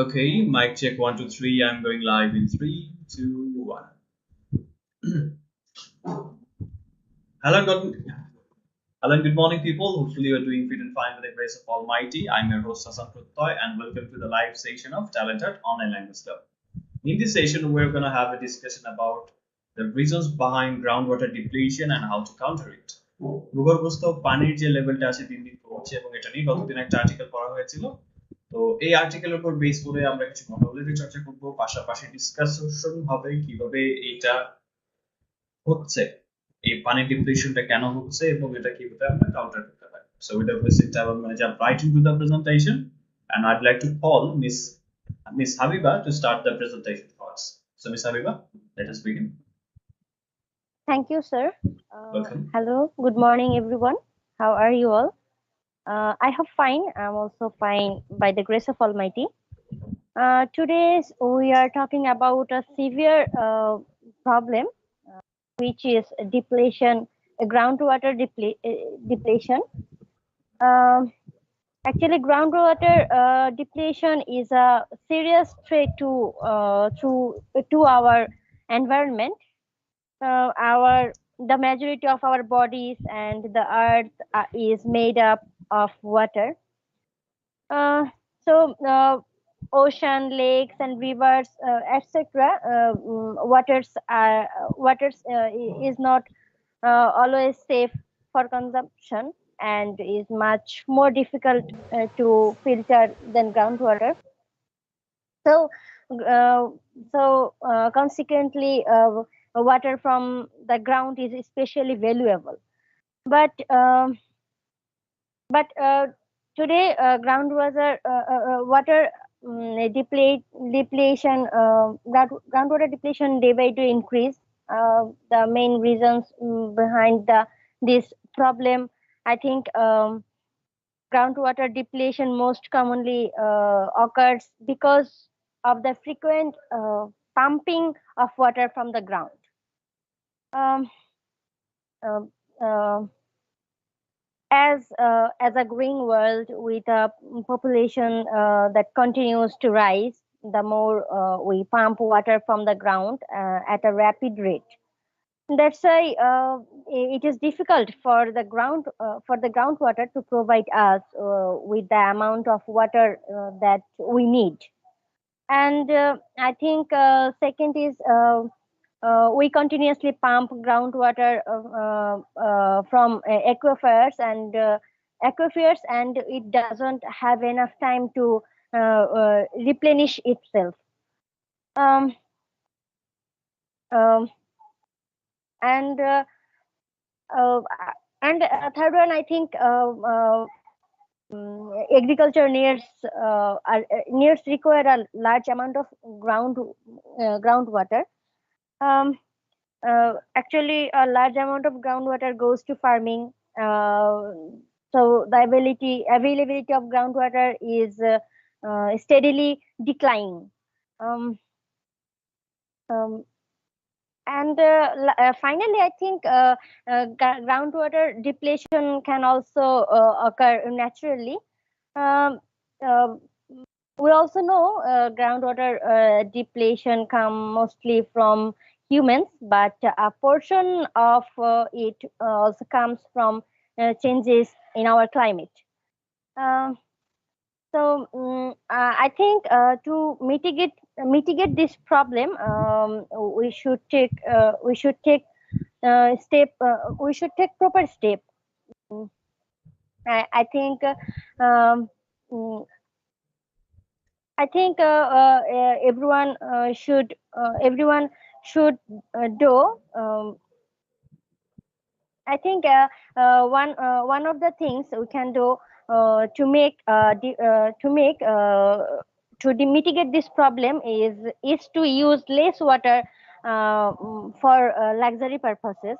Okay, mic check 1 2 3. I'm going live in 3 2 1. Hello, hello, and good morning, people. Hopefully, you're doing fit and fine with the grace of Almighty. I'm your host, Prottoy, and welcome to the live session of TalentHut Online Language Club. In this session, we're going to have a discussion about the reasons behind groundwater depletion and how to counter it. ভূগর্ভস্থ পানির যে লেভেলটা আছে দিন দিন কমছে এবং এটা নিয়ে গতদিন একটা আর্টিকেল পড়া হয়েছিল। তো এই আর্টিকেলের উপর বেস করে আমরা কিছু মডেলের চর্চা করব, পাশাপাশি ডিসকাশন হবে কিভাবে এটা হচ্ছে, এই পানি ডিপ্লেশনটা কেন হচ্ছে এবং এটা কিভাবে আমরা কাউন্টার করতে পারি। So without wasting time, I'm going to jump right into the presentation, and I'd like to call Miss Habiba to start the presentation for us. So Miss Habiba, let us begin. Thank you, sir. Welcome. Hello, good morning, everyone. How are you all? I hope fine. I'm also fine by the grace of Almighty. Today we are talking about a severe problem, which is depletion, groundwater depletion. Actually, groundwater depletion is a serious threat to our environment. The majority of our bodies and the earth is made up of water. Ocean, lakes, and rivers, etc. Waters is not always safe for consumption and is much more difficult to filter than groundwater. Consequently, water from the ground is especially valuable. But today, groundwater depletion, groundwater depletion day by day increase. The main reasons behind this problem, I think, groundwater depletion most commonly occurs because of the frequent pumping of water from the ground. As a growing world with a population that continues to rise, the more we pump water from the ground at a rapid rate. That's why it is difficult for the groundwater to provide us with the amount of water that we need. And I think second is we continuously pump groundwater from aquifers, and it doesn't have enough time to replenish itself. And third one, I think agriculture needs require a large amount of groundwater. Actually, a large amount of groundwater goes to farming. So the availability of groundwater is steadily declining. And finally, I think groundwater depletion can also occur naturally. We also know groundwater depletion come mostly from humans, but a portion of it also comes from changes in our climate. I think to mitigate this problem, we should take proper step. I think everyone should do. I think one of the things we can do to mitigate this problem is to use less water for luxury purposes.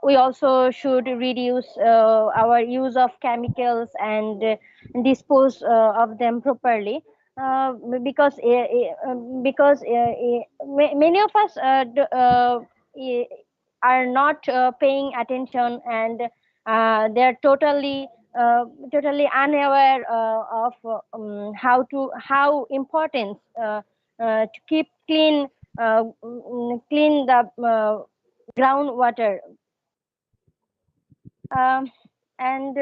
We also should reduce our use of chemicals and dispose of them properly, because many of us are not paying attention, and they're totally totally unaware of how important to keep clean the groundwater. Um, and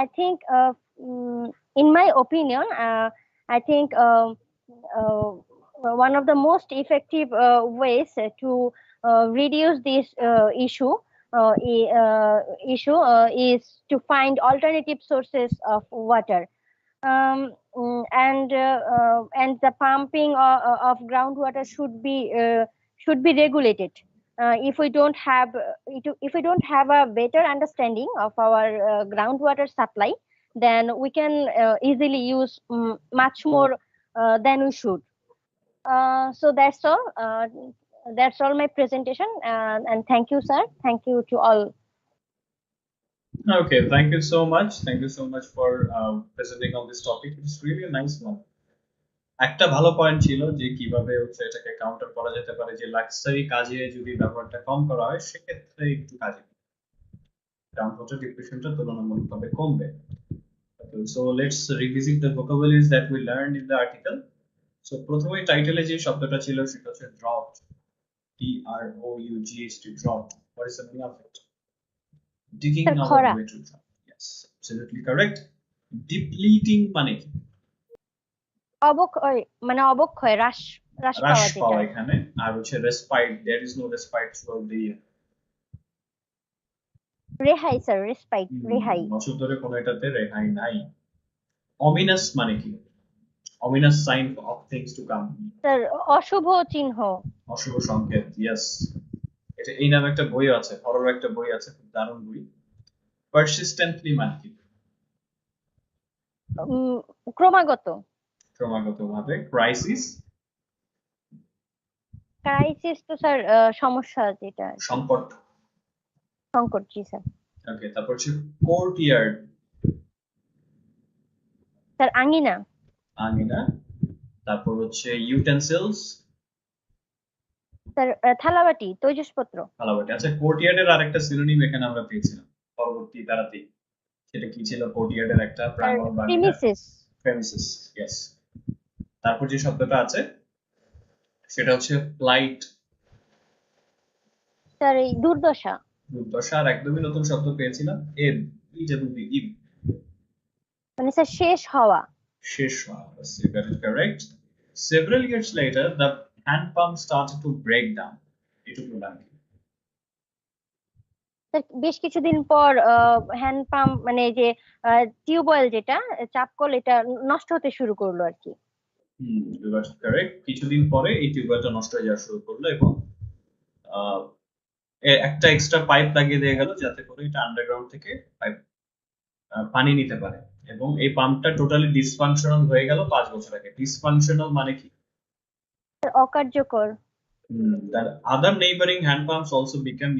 I think, in my opinion, I think one of the most effective ways to reduce this issue is to find alternative sources of water. And the pumping of groundwater should be regulated. If we don't have if we don't have a better understanding of our groundwater supply, then we can easily use much more than we should. So that's all my presentation, and thank you, sir. Thank you to all. Okay, thank you so much. Thank you so much for presenting on this topic. It's really a nice one. একটা ভালো point ছিল যে কিভাবে হচ্ছে এটাকে counter করা যেতে পারে, যে লাক্সারি কাজে যদি ব্যবহারটা কম করা হয় সেক্ষেত্রে একটু কাজে গ্রাউন্ড ওয়াটার ডিপ্রেশনটা তুলনামূলকভাবে কমবে। So let's revisit the vocabularies that we learned in the article. So প্রথমে টাইটেলে যে শব্দটা ছিল সেটা হচ্ছে drought, DROUGHT, drought. What is the meaning of it? Digging sir, our খরা। way to drought. Yes, absolutely correct. Depleting মানে কি? মানে অবক্ষয়, হ্রাস হ্রাস হ্রাস পাওয়া পাওয়া যেটা। এখানে। আর হচ্ছে respite, there is no respite throughout the year. রেহাই স্যার, রেসপাইট, রেহাই। বছর ধরে কোনো এটাতে রেহাই নাই। ominous মানে কি? ominous sign of things to come. Sir, অশুভ চিহ্ন। অশুভ সংকেত, ইয়েস। এটা এই নামে একটা বই আছে, হরর একটা বই আছে, খুব দারুণ বই। persistently মানে কি? ক্রমাগত। ক্রমাগতভাবে। ক্রাইসিস? ক্রাইসিস তো স্যার সমস্যা যেটা। সংকট। সংকট, জি স্যার। ওকে, তারপর হচ্ছে কোর্টইয়ার্ড। স্যার, আঙিনা। আঙিনা। তারপর হচ্ছে ইউটেনসিলস। স্যার, থালাবাটি, তৈজসপত্র। থালাবাটি। আচ্ছা, কোর্টইয়ার্ডের আরেকটা সিনোনিম এখানে আমরা পেয়েছিলাম পরবর্তী ধারাতে। সেটা কি ছিল? কোর্টইয়ার্ডের একটা প্রাঙ্গণ বা প্রিমিসেস। Premises, yes. তারপর যে শব্দটা আছে সেটা হচ্ছে প্লাইট। স্যার, এই দুর্দশা। দুর্দশা। আর একদমই নতুন শব্দ পেয়েছিলাম, এব, ইজ এবং ইব, মানে স্যার শেষ হওয়া। শেষ হওয়া। You got it correct. Several years later, the hand pump started to break down. এটুকু নাকি? বেশ কিছুদিন পর হ্যান্ড পাম্প, মানে যে টিউবওয়েল যেটা চাপকল, এটা নষ্ট হতে শুরু করলো আর কি। You got it correct. কিছুদিন পরে এই টিউবওয়েলটা নষ্ট হয়ে যাওয়া শুরু করলো এবং একটা এক্সট্রা পাইপ লাগিয়ে দেয়া গেল যাতে করে এটা আন্ডারগ্রাউন্ড থেকে পাইপ পানি নিতে পারে। এবং এই পাম্পটা টোটালি ডিসফাংশনাল হয়ে গেল 5 বছর আগে। ডিসফাংশনাল মানে কি? অকার্যকর। That other neighboring hand pumps also became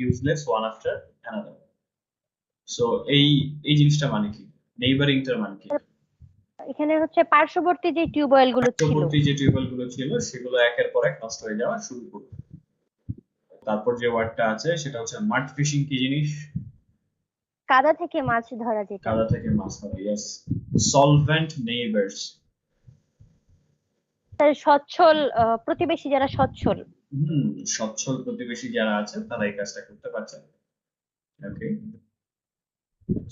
useless one after another. So এই এই জিনিসটা মানে কি? নেইবারিংটার মানে কি? এখানে হচ্ছে পার্শ্ববর্তী যে টিউবওয়েল গুলো ছিল, পার্শ্ববর্তী যে টিউবওয়েল গুলো ছিল সেগুলো একের পর এক নষ্ট হয়ে যাওয়া শুরু করলো। তারপর যে ওয়ার্ডটা আছে সেটা হচ্ছে মাড ফিশিং। কি জিনিস? কাদা থেকে মাছ ধরা যেটা। কাদা থেকে মাছ ধরা, ইয়েস। Solvent neighbours. স্যার, সচ্ছল প্রতিবেশী, যারা সচ্ছল। সচ্ছল প্রতিবেশী যারা আছে তারা এই কাজটা করতে পারছে। ওকে,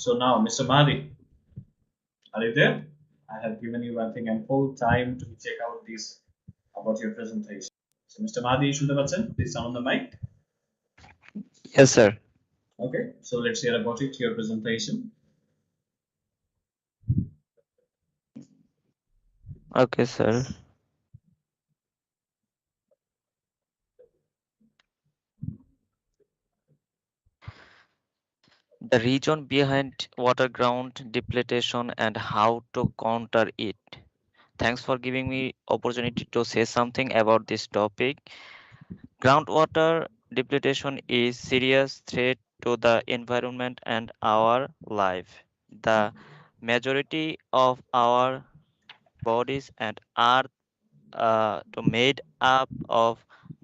so now Mr. Mahdi, are you there? I have given you, I think, ample time to check out this about your presentation. So Mr. Mahdi, শুনতে পাচ্ছেন? Please turn on the mic. Yes, sir. Okay, so let's hear about it, your presentation. Okay, sir. The reason behind water ground depletion and how to counter it. Thanks for giving me opportunity to say something about this topic. Groundwater depletion is serious threat to the environment and our life. The majority of our bodies and earth to made up of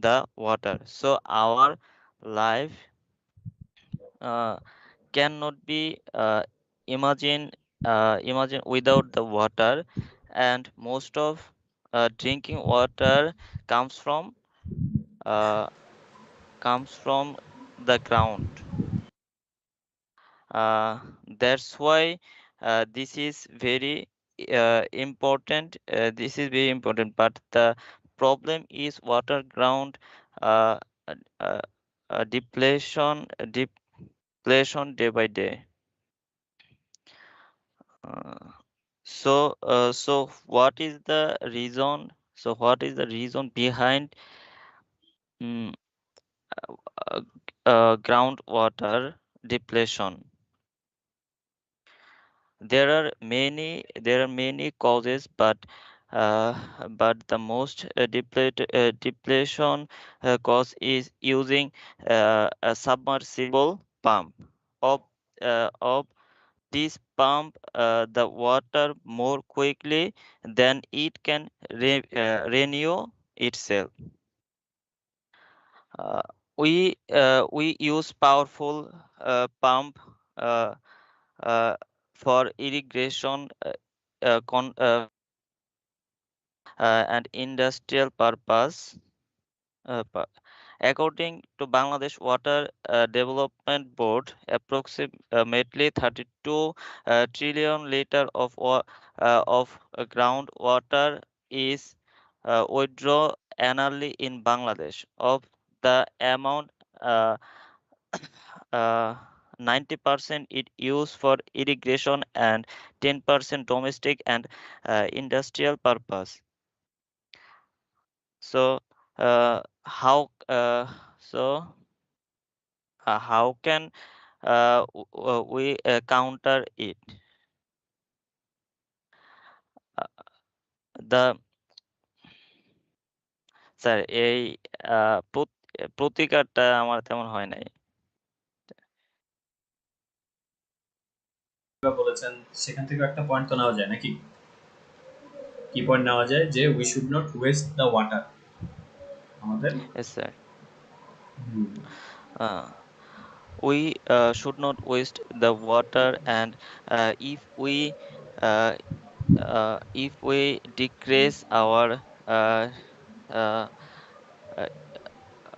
the water. So our life uh, cannot be imagine without the water, and most of drinking water comes from uh, the ground. uh, that's why this is very important, but the problem is water ground uh, uh, uh, depletion day by day. uh, so what is the reason? What is the reason behind mm, uh, groundwater depletion? There are many causes, but the most depletion cause is using a submersible pump. Of this pump the water more quickly than it can renew itself. Uh, we use powerful pump uh, uh, for irrigation, and industrial purpose. According to Bangladesh Water Development Board, approximately 32 trillion liter of groundwater is withdrawn annually in Bangladesh. Of the amount, uh, uh, 90% it used for irrigation and 10% domestic and industrial purpose. So, so how can we counter it? Uh, the sir এই প্রতিকারটা আমার তেমন হয় নাই। বলেছেন সেখান থেকে একটা point তো নেওয়া যায় নাকি? কি পয়েন্ট নেওয়া যায়? যে we should not waste the water. আমাদের Yes, sir. Hmm, Uh, we should not waste the water, and uh, if we decrease our uh, uh,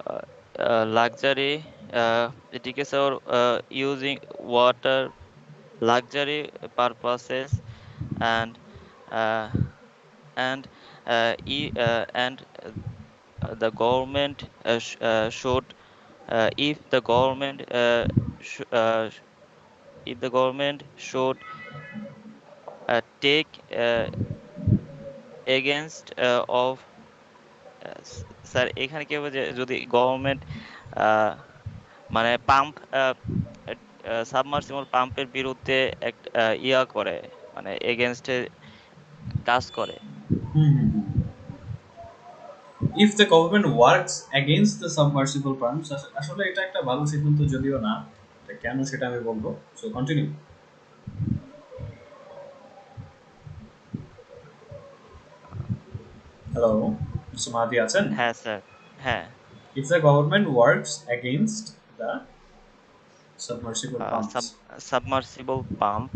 uh, luxury, decrease our using water luxury purposes, and uh, and the government should if the government sh- if the government should take against of sir এখানে কি হবে যে যদি government মানে pump submersible পাম্পের বিরুদ্ধে একটা ইয়া করে, মানে এগেনস্টে কাজ করে। Hmm, hmm, hmm. If the government works against the submersible pumps, আসলে এটা একটা ভালো সিদ্ধান্ত যদিও না, এটা কেন সেটা আমি বলবো। So continue. হ্যালো, মিস্টার মাহাদি আছেন? হ্যাঁ স্যার, হ্যাঁ। If the government works against the submersible pumps. Submersible pump,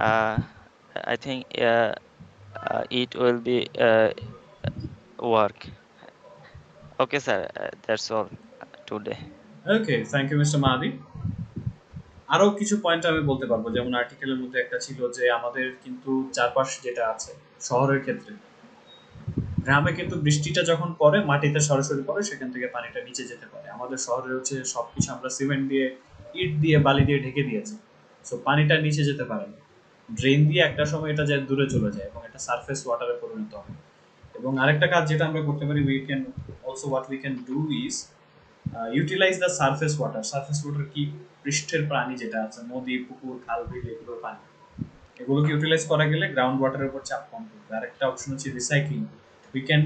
uh, I think it will be work. Okay, sir. That's all today. Okay, thank you mister Mahadi. আরো কিছু point আমি বলতে পারবো, যেমন আর্টিকেলের মধ্যে একটা ছিল যে আমাদের কিন্তু চারপাশ যেটা আছে শহরের ক্ষেত্রে, গ্রামে কিন্তু বৃষ্টিটা যখন পড়ে মাটিতে সরাসরি পড়ে, সেখান থেকে পানিটা নিচে যেতে পারে। আমাদের শহরে হচ্ছে সবকিছু আমরা সিমেন্ট দিয়ে, ইট দিয়ে, বালি দিয়ে ঢেকে দিয়েছি। সো পানিটা নিচে যেতে পারে না। ড্রেন দিয়ে একটা সময় এটা যায় দূরে চলে যায় এবং এটা সারফেস ওয়াটারে পরিণত হয়। এবং আরেকটা কাজ যেটা আমরা করতে পারি, we can also what we can do is utilize the surface water. Surface water কি? পৃষ্ঠের পানি যেটা আছে, নদী, পুকুর, খাল, বিল, এগুলোর পানি। এগুলোকে ইউটিলাইজ করা গেলে গ্রাউন্ড ওয়াটারের উপর চাপ কম পড়বে। আরেকটা অপশন হচ্ছে recycling. We can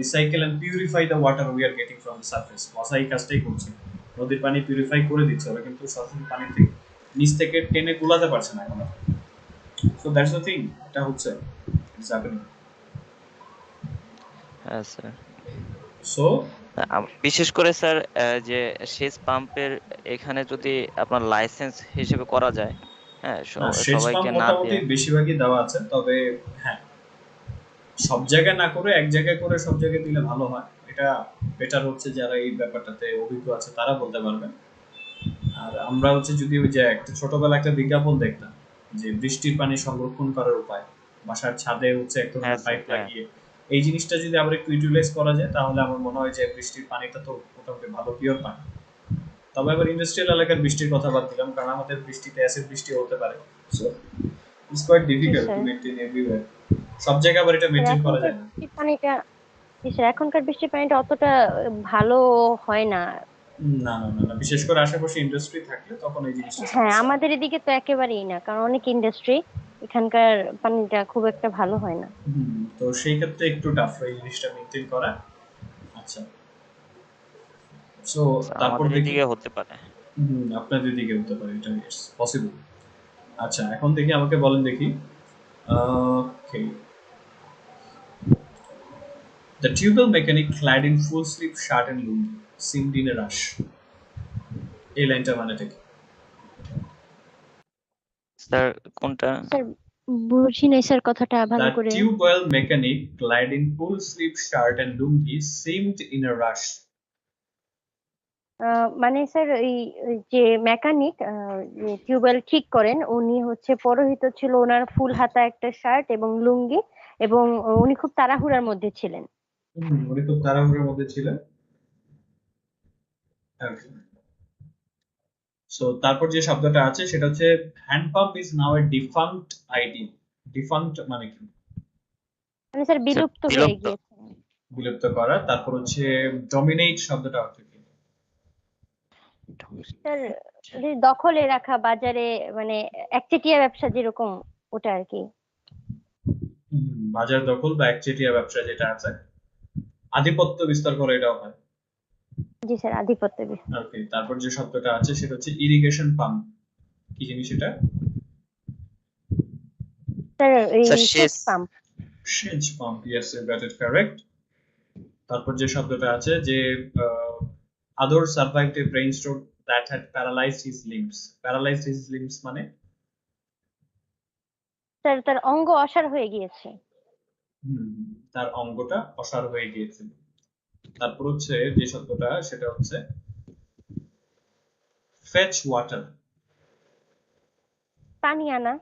recycle and purify the water we are getting from the surface. মশা এই কাজটাই করছে, নদীর পানি পিউরিফাই করে দিচ্ছে ওরা, কিন্তু সরাসরি পানি থেকে নিচ থেকে টেনে গুলাতে পারছে না এখন। সো দ্যাটস দ্য থিং, এটা হচ্ছে it's happening. Yes, sir. So বিশেষ করে স্যার যে সেচ পাম্পের এখানে যদি আপনার লাইসেন্স হিসেবে করা যায়, হ্যাঁ, না, সেচ সবাইকে পাম্প না মোটামুটি দিয়ে। বেশিরভাগই দেওয়া আছে, তবে হ্যাঁ, সব জায়গায় না করে এক জায়গায় করে সব জায়গায় দিলে ভালো হয়। এটা বেটার হচ্ছে, যারা এই ব্যাপারটাতে অভিজ্ঞ আছে তারা বলতে পারবেন। আর আমরা হচ্ছে যদি ওই যে একটা ছোটবেলা একটা বিজ্ঞাপন দেখতাম যে বৃষ্টির পানি সংরক্ষণ করার উপায়, বাসার ছাদে হচ্ছে এক হ্যাঁ ধরনের স্যার, পাইপ হ্যাঁ লাগিয়ে, এই জিনিসটা যদি আবার একটু ইউটিলাইজ করা যায় তাহলে আমার মনে হয় যে বৃষ্টির পানিটা তো মোটামুটি ভালো পিওর পানি। তবে আবার ইন্ডাস্ট্রিয়াল এলাকার বৃষ্টির কথা বাদ দিলাম, কারণ আমাদের বৃষ্টিতে অ্যাসিড বৃষ্টি হতে পারে, সো ইটস কোয়াইট জি difficult to sir. Maintain everywhere. সব জায়গায় আবার এটা স্যার মেইনটেইন করা এখনকার যায় না। বৃষ্টির পানিটা, জি স্যার, এখনকার বৃষ্টির পানিটা অতটা ভালো হয় না। না না না না, বিশেষ করে আশেপাশে ইন্ডাস্ট্রি থাকলে তখন এই জিনিসটা হ্যাঁ, সমস্যা হয়। আমাদের এদিকে তো একেবারেই না, কারণ অনেক ইন্ডাস্ট্রি, এখানকার পানিটা খুব একটা ভালো হয় না। তো সেই ক্ষেত্রে একটু টাফ এই জিনিসটা মেইনটেইন করা। আচ্ছা, সো স্যার, তারপর আমাদের দেখি। এদিকে হতে পারে। আপনাদের দিকে হতে পারে, এটা পসিবল। আচ্ছা, এখন দেখি, আমাকে বলেন দেখি। Okay, the tubewell mechanic clad in full sleeve shirt and lungi seemed in a rush. এই লাইনটা মানেটা কি? স্যার কোনটা? স্যার বুঝি নাই স্যার কথাটা ভালো The করে। tube-well mechanic, clad in full-sleeve shirt and lungi, seemed in a rush. মানে স্যার এই এই যে মেকানিক টিউবওয়েল ঠিক করেন, উনি হচ্ছে পরহিত ছিল, ওনার ফুল হাতা একটা শার্ট এবং লুঙ্গি, এবং উনি খুব তাড়াহুড়ার মধ্যে ছিলেন। উনি খুব তাড়াহুড়োর মধ্যে ছিলেন। সো তারপর যে শব্দটা আছে সেটা হচ্ছে hand pump is now A ডিফাঙ্কড idea. ডিফাঙ্কড মানে কি? মানে স্যার স্যার বিলুপ্ত হয়ে বিলুপ্ত। গিয়েছে। বিলুপ্ত করা। তারপর হচ্ছে ডমিনেট শব্দটা অর্থ কি? স্যার যে দখলে রাখা বাজারে, মানে একচেটিয়া ব্যবসা যেরকম, ওটা আর কি। বাজার দখল বা একচেটিয়া ব্যবসা যেটা আছে, আধিপত্য বিস্তার করে, এটাও হয়। জি স্যার, আধিপত্য বিস্তার। ওকে, তারপর যে শব্দটা আছে সেটা হচ্ছে ইরিগেশন পাম্প। কি জিনিস এটা? স্যার এই স্যার সেচ শেষ। পাম্প। সেচ pump, yes, you got it correct. তারপর যে শব্দটা আছে যে আদর survived a brain stroke that had paralysed his limbs. Paralysed his limbs মানে? স্যার তার অঙ্গ অসাড় হয়ে গিয়েছে। তার অঙ্গটা অসাড় হয়ে গিয়েছিল। তারপর হচ্ছে যে শব্দটা সেটা হচ্ছে ফেচ ওয়াটার। পানি আনা।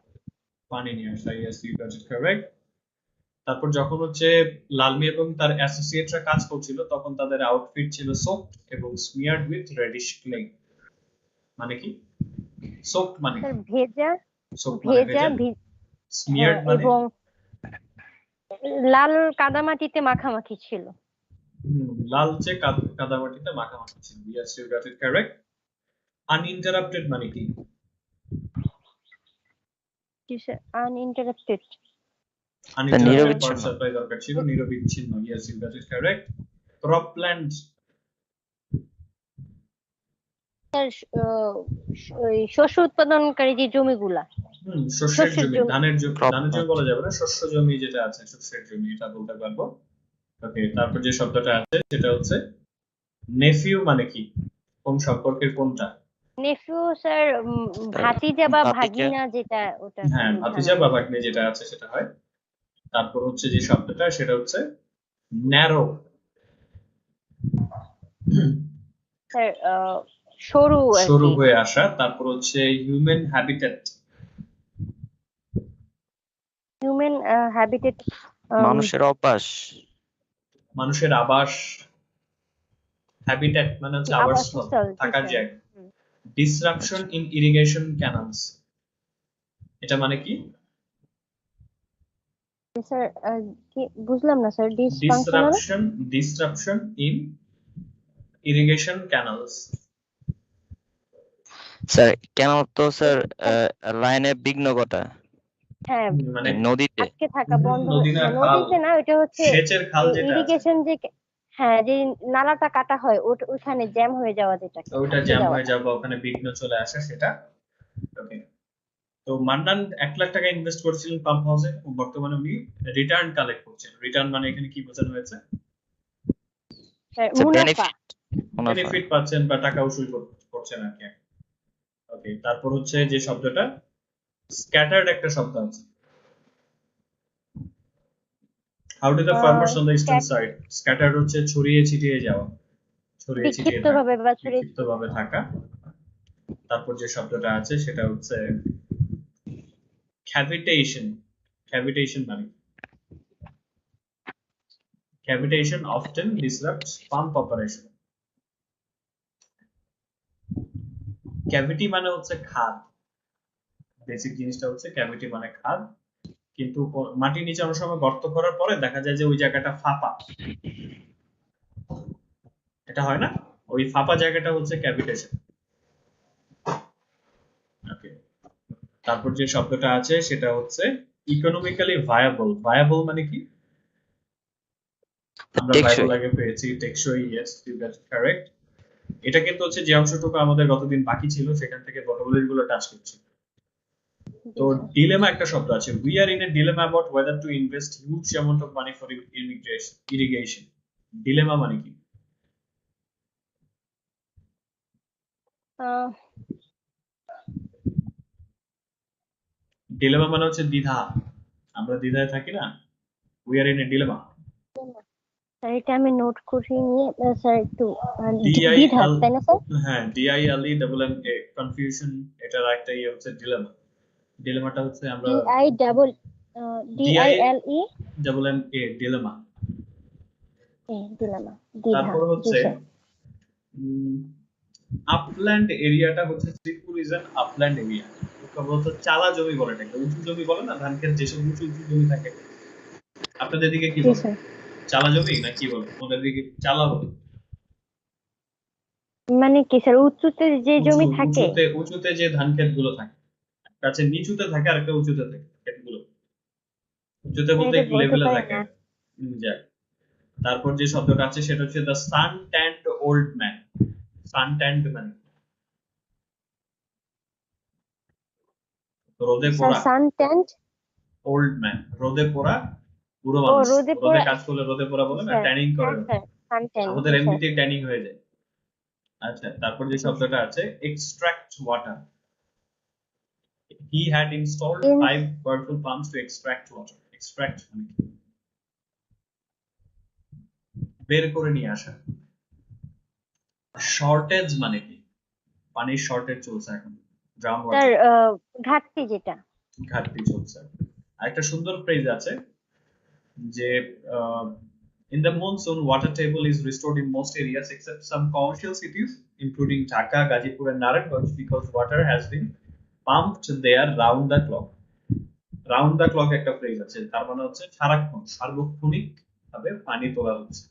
পানি নিয়ে আসা, yes, you got it correct. তারপর যখন হচ্ছে লালমি এবং তার অ্যাসোসিয়েটরা কাজ করছিল তখন তাদের আউটফিট ছিল সোকড এবং স্মিয়ার্ড উইথ রেডিশ ক্লে। মানে কি? সোকড মানে কি? স্যার ভেজা। সোকড মানে ভেজা ভেজা, হ্যাঁ, স্মিয়ার্ড মানে? এবং লাল কাদামাটিতে মাখামাখি ছিল। লালচে কাদামাটিতে মাখামাখি ছিল, yes, you got it correct. Uninterrupted মানে কি? জি sir, uninterrupted. Sir uninterrupted power নিরবিচ্ছিন্ন। সাপ্লাই দরকার ছিল, নিরবিচ্ছিন্ন, yes, you got it correct. Cropland. Sir ওই শস্য উৎপাদনকারী যে জমিগুলা, শস্যের শস্যের জমি, জমি। ধানের জমি ক্রপল্যান্ড। বলা যাবে না, শস্য জমি যেটা আছে, শস্যের জমি, এটা বলতে পারবো। ওকে, তারপর যে শব্দটা আছে সেটা হচ্ছে নেফিউ মানে কি? কোন সম্পর্কের কোনটা? নেফিউ স্যার, স্যার ভাতিজা বা ভাতিজা। ভাগিনা, যেটা ওটা হ্যাঁ, বোঝানো ভাতিজা বা হয়। ভাগ্নে যেটা আছে সেটা হয়। তারপর হচ্ছে যে শব্দটা সেটা হচ্ছে ন্যারো। স্যার সরু আর সরু কি। হয়ে আসা। তারপর হচ্ছে হিউম্যান হ্যাবিটেট। Human habitat. মানুষের অভ্যাস। মানুষের আবাস। হ্যাবিটেট মানে হচ্ছে আবাসস্থল, আবাসস্থল, জি থাকার স্যার। জায়গা। ডিসরাপশন ইন ইরিগেশন ক্যানালস, এটা মানে কি? স্যার কি বুঝলাম না sir, dysfunctional. Disruption in irrigation canals. Sir কেন তো স্যার লাইনে বিঘ্ন ঘটা। হ্যাঁ, মানে নদীতে। আটকে থাকা, বন্ধ নদী না, হ্যাঁ, খাল, নদীতে না, ওইটা হচ্ছে সেচের খাল যেটা আছে, ইরিগেশন যে, হ্যাঁ, যে নালাটা কাটা হয়, ওইখানে জ্যাম হয়ে যাওয়া, যেটাকে ওইটা আটকে জ্যাম হয়ে যাওয়াটা। যাবে, ওখানে বিঘ্ন চলে আসে সেটা। ওকে, তো মান্নান 1 লাখ টাকা ইনভেস্ট করেছিলেন পাম্প হাউসে, বর্তমানে উনি রিটার্ন কালেক্ট করছেন। রিটার্ন মানে এখানে কি বোঝানো হয়েছে? মুনাফা। মুনাফা বেনিফিট পাচ্ছেন বা টাকা উসুল করছেন আর কি। ওকে, তারপর হচ্ছে যে শব্দটা স্ক্যাটার্ড একটা শব্দ আছে। How do the farmers on the eastern side? Scattered হচ্ছে ছড়িয়ে ছিটিয়ে যাওয়া, ছড়িয়ে ছিটিয়ে থাকা, বিক্ষিপ্তভাবে বা ছড়িয়ে বিক্ষিপ্তভাবে থাকা। তারপর যে শব্দটা আছে সেটা হচ্ছে ক্যাভিটেশন। ক্যাভিটেশন মানে cavitation often disrupts pump operation. Cavity মানে হচ্ছে খাদ, বেসিক জিনিসটা হচ্ছে ক্যাভিটি মানে খাদ। কিন্তু মাটির নিচে অনেক সময় গর্ত করার পরে দেখা যায় যে ওই জায়গাটা ফাঁপা, এটা হয় না? ওই ফাঁপা জায়গাটা হচ্ছে ক্যাভিটেশন। ওকে, তারপর যে শব্দটা আছে সেটা হচ্ছে ইকোনমিক্যালি ভায়াবল। ভায়াবল মানে কি? আমরা টেকসই। ভায়াবল আগে পেয়েছি, টেকসই। Yes, you got correct. এটা কিন্তু হচ্ছে যে অংশটুকু আমাদের গতদিন বাকি ছিল সেখান থেকে ভোকাবুলারি গুলো টাচ করছি। তো ডিলেমা একটা শব্দ আছে, we are in a dilemma about weather to invest huge amount of money for irrigation. Dilemma মানে কি? ডিলেমা মানে হচ্ছে দ্বিধা, আমরা দ্বিধায় থাকি না, we are in a dilemma. Sir এটা আমি নোট করে নিয়ে স্যার একটু দ্বিধা, ডিআইএল, তাই না স্যার? হ্যাঁ, ডিআইএলই ডাবল এম এ, কনফিউশন। এটার একটা ইয়ে হচ্ছে ডিলেমা। ডিলেমাটা হচ্ছে আমরা DILE double M A, dilemma. দিলাম দ্বিধা। তারপর জি হচ্ছে স্যার। আপল্যান্ড এরিয়াটা হচ্ছে Tripura is an upland area. বলতো চালা জমি বলে, এটাকে উঁচু জমি বলে না, ধান ক্ষেত যেসব উঁচু উঁচু জমি থাকে। আপনাদের দিকে কি জি বলে? স্যার। চালা জমি না কি বলে? আমাদের দিকে চালা বলে। মানে কি স্যার, উঁচুতে যে জমি থাকে? উঁচুতে, উঁচুতে যে ধান ক্ষেত গুলো থাকে, কাছে নিচুতে থাকে আর একটা উঁচুতে থাকে ক্ষেতগুলো। উঁচুতে বলতে এটা একটু বলতে লেভেলে পারি থাকে। না। যাক, তারপর যে শব্দটা আছে সেটা হচ্ছে দ্য সান ট্যান্ড ওল্ড ম্যান। সান ট্যান্ড মানে রোদে স্যার পোড়া, সান ট্যান্ট। ওল্ড ম্যান রোদে পোড়া বুড়ো ও মানুষ। রোদে রোদে পোড়া। কাজ করলে রোদে পোড়া বলে না, স্যার ট্যানিং করে। হ্যাঁ স্যার, সান ট্যান্ট, আমাদের জি স্যার। এমনিতেই ট্যানিং হয়ে যায়। আচ্ছা, তারপর যে জি স্যার। শব্দটা আছে extract water. He had installed in 5 powerful pumps to extract water. Extract মানে কি? বের করে নিয়ে আসা। শর্টেজ মানে কি? পানির শর্টেজ চলছে এখন, গ্রাউন্ড স্যার ওয়াটার ঘাটতি যেটা। ঘাটতি চলছে। আর একটা সুন্দর ফ্রেজ আছে যে in the monsoon water table is restored in most areas except some commercial cities including Dhaka, Gazipur and Naranganj because water has been pumped there round the clock. Round the clock একটা phrase আছে, তার মানে হচ্ছে সারাক্ষণ সার্বক্ষণিক ভাবে পানি তোলা হচ্ছে,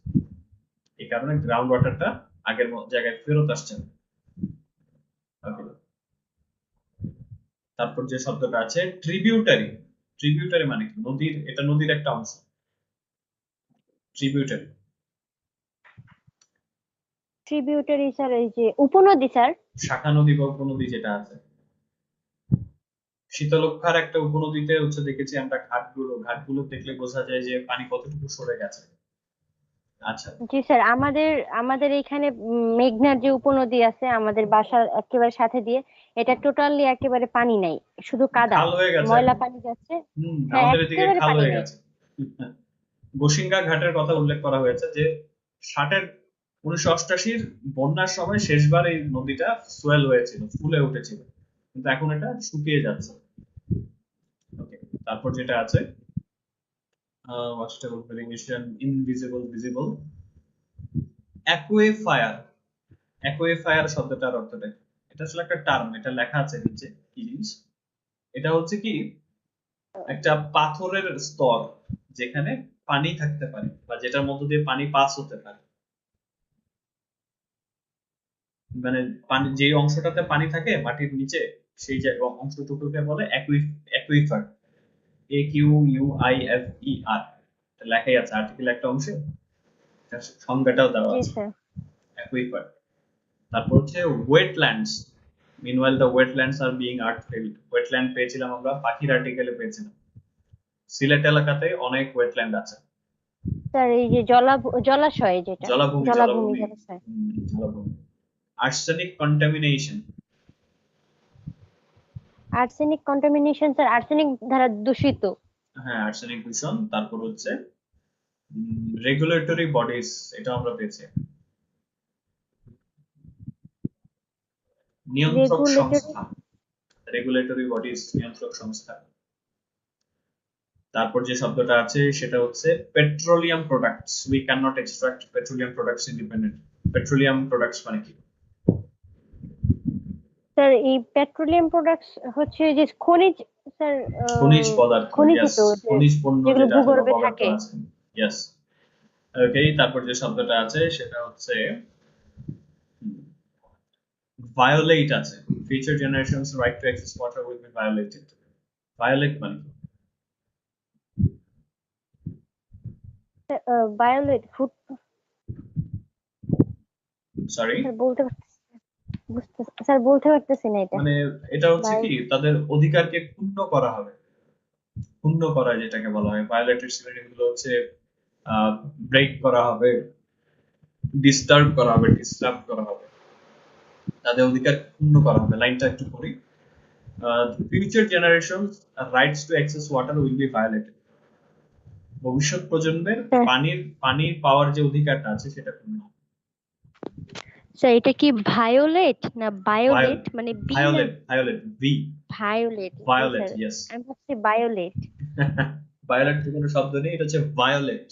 এই কারণে গ্রাউন্ড ওয়াটারটা আগের জায়গায় ফেরত আসছে না। Okay. তারপর যে শব্দটা আছে ট্রিবিউটারি। ট্রিবিউটারি মানে কি? নদীর, এটা নদীর একটা অংশ। ট্রিবিউটারি ট্রিবিউটারি স্যার এই যে উপনদী স্যার। শাখা নদী বা উপনদী যেটা আছে। শীতলক্ষার একটা উপনদীতে হচ্ছে দেখেছি আমরা ঘাটগুলো, ঘাটগুলো দেখলে বোঝা যায় যে পানি কতটুকু সরে গেছে। আচ্ছা, জি স্যার, আমাদের আমাদের এখানে মেঘনার যে উপনদী আছে আমাদের বাসার একেবারে সাথে দিয়ে, এটা টোটালি একেবারে পানি নাই, শুধু কাদা, খাল হয়ে গেছে ময়লা এখন। পানি যাচ্ছে। হ্যাঁ আমাদের এদিকে একেবারে খাল পানি হয়ে নাই। গেছে। গোসিঙ্গা ঘাটের কথা উল্লেখ করা হয়েছে যে 1988-র বন্যার সময় শেষবার এই নদীটা সোয়েল হয়েছিল, ফুলে উঠেছিল, কিন্তু এখন এটা শুকিয়ে যাচ্ছে। ওকে, তারপর যেটা আছে ওয়াটার ভেরিয়েশন, ইনভিজিবল, ভিজিবল। অ্যাকুইফায়ার। অ্যাকুইফায়ার শব্দটার অর্থটা কি? এটা আসলে একটা টার্ম, এটা লেখা আছে নিচে কি জিনিস। এটা হচ্ছে কি একটা পাথরের স্তর যেখানে পানি থাকতে পারে বা যেটার মধ্য দিয়ে পানি পাস হতে পারে। মানে পানি যে অংশটাতে পানি থাকে মাটির নিচে, সেই যে অংশটুকুকে বলে অ্যাকুইফার। AQUIFER, লেখাই আছে আর্টিকেল একটা অংশে, সংজ্ঞাটাও দেওয়া জি আছে, স্যার। অ্যাকুইফার। তারপর হচ্ছে wetlands. Meanwhile the wetlands are being আর্টফিল্ড। ওয়েটল্যান্ড পেয়েছিলাম আমরা পাখির আর্টিকেলে পেয়েছিলাম। সিলেট এলাকাতে অনেক ওয়েটল্যান্ড আছে। স্যার এই যে জলাশয় যেটা, জলাভূমি জলাভূমি জলাভূমি জলাশয়। জলাভূমি। Arsenic contamination. Arsenic contamination sir, arsenic দ্বারা দূষিত। হ্যাঁ, আর্সেনিক দূষণ। তারপর হচ্ছে রেগুলেটরি বডিজ, এটা আমরা পেয়েছি। নিয়ন্ত্রক রেগুলেটরি। সংস্থা, রেগুলেটরি বডিজ, নিয়ন্ত্রক সংস্থা। তারপর যে শব্দটা আছে সেটা হচ্ছে petroleum products. We can not extract petroleum products independent. Petroleum products মানে কি? স্যার এই পেট্রোলিয়াম প্রোডাক্টস হচ্ছে যে খনিজ, স্যার খনিজ পদার্থ, খনিজিত ইয়েস। খনিজ পণ্য যেগুলো যেটা আছে বা ভূগর্ভে পদার্থ থাকে। আছে, ইয়েস। ওকে, তারপর যে শব্দটা আছে সেটা হচ্ছে ভায়োলেট আছে। Future generations right to access water will be violated. Violate মানে কি? Violet food. সরি, স্যার বলতে পারতেছি না এটা। মানে এটা হচ্ছে কি, তাদের অধিকারকে ক্ষুণ্ণ করা হবে। ক্ষুণ্ণ করা যেটাকে বলা হয়, ভায়োলেটেড সিনোনিম গুলো হচ্ছে ব্রেক করা হবে, ডিস্টার্ব করা হবে, ডিস্টার্ব করা হবে, তাদের অধিকার ক্ষুণ্ণ করা হবে। লাইনটা একটু পড়ি। Future generations rights to access water will be violated. ভবিষ্যৎ প্রজন্মের পানির পাওয়ার যে অধিকারটা আছে সেটা ক্ষুণ্ণ হবে। স্যার এটা কি ভায়োলেট না বায়োলেট, মানে বি না? Violate, violate, V. ভায়োলেট, জি ভায়োলেট, স্যার। ইয়েস। আমি ভাবছি বায়োলেট। ভায়োলেট তো কোনো শব্দ নেই, এটা হচ্ছে ভায়োলেট।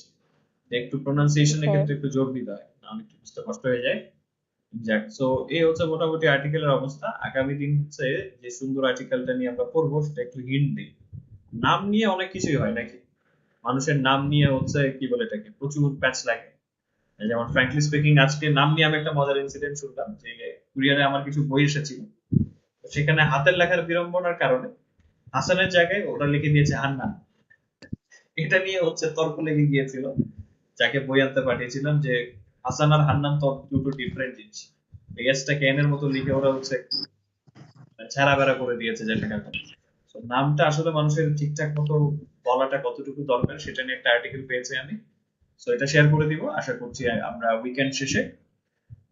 একটু প্রোনাউন্সিয়েশনের স্যার ক্ষেত্রে একটু জোর দিতে হয়, নাহলে একটু বুঝতে কষ্ট হয়ে যায়। যাক, সো এই হচ্ছে মোটামুটি আর্টিকেলের অবস্থা। আগামী দিন হচ্ছে যে সুন্দর আর্টিকেলটা নিয়ে আমরা পড়বো সেটা একটু হিন্ট দিই। নাম নিয়ে অনেক কিছুই হয় নাকি? মানুষের নাম নিয়ে হচ্ছে কি বলে এটাকে, প্রচুর প্যাচ লাগে। যেমন ফ্র্যাঙ্কলি স্পিকিং, আজকে নাম নিয়ে আমি একটা মজার ইনসিডেন্ট শুনলাম যে কুরিয়ারে আমার কিছু বই এসেছিল, সেখানে হাতের লেখার বিড়ম্বনার কারণে হাসানের জায়গায় ওরা লিখে দিয়েছে হান্নান। এটা নিয়ে হচ্ছে তর্ক লেগে গিয়েছিল। যাকে বই আনতে পাঠিয়েছিলাম যে হাসান আর হান্নান তো দুটো ডিফারেন্ট জিনিস, এসটাকে এন এর মতো লিখে ওরা হচ্ছে ছেঁড়া বেড়া করে দিয়েছে জায়গাটা। তো নামটা আসলে মানুষের ঠিকঠাক মতো বলাটা কতটুকু দরকার সেটা নিয়ে একটা আর্টিকেল পেয়েছি আমি। তো এটা শেয়ার করে দিব, আশা করছি আমরা উইকেন্ড শেষে।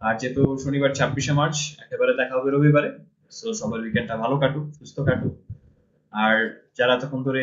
আর যেহেতু শনিবার 26শে মার্চ, একেবারে দেখা হবে রবিবারে। সো সবার উইকেন্ডটা ভালো কাটুক, সুস্থ কাটুক। আর যারা তখন ধরে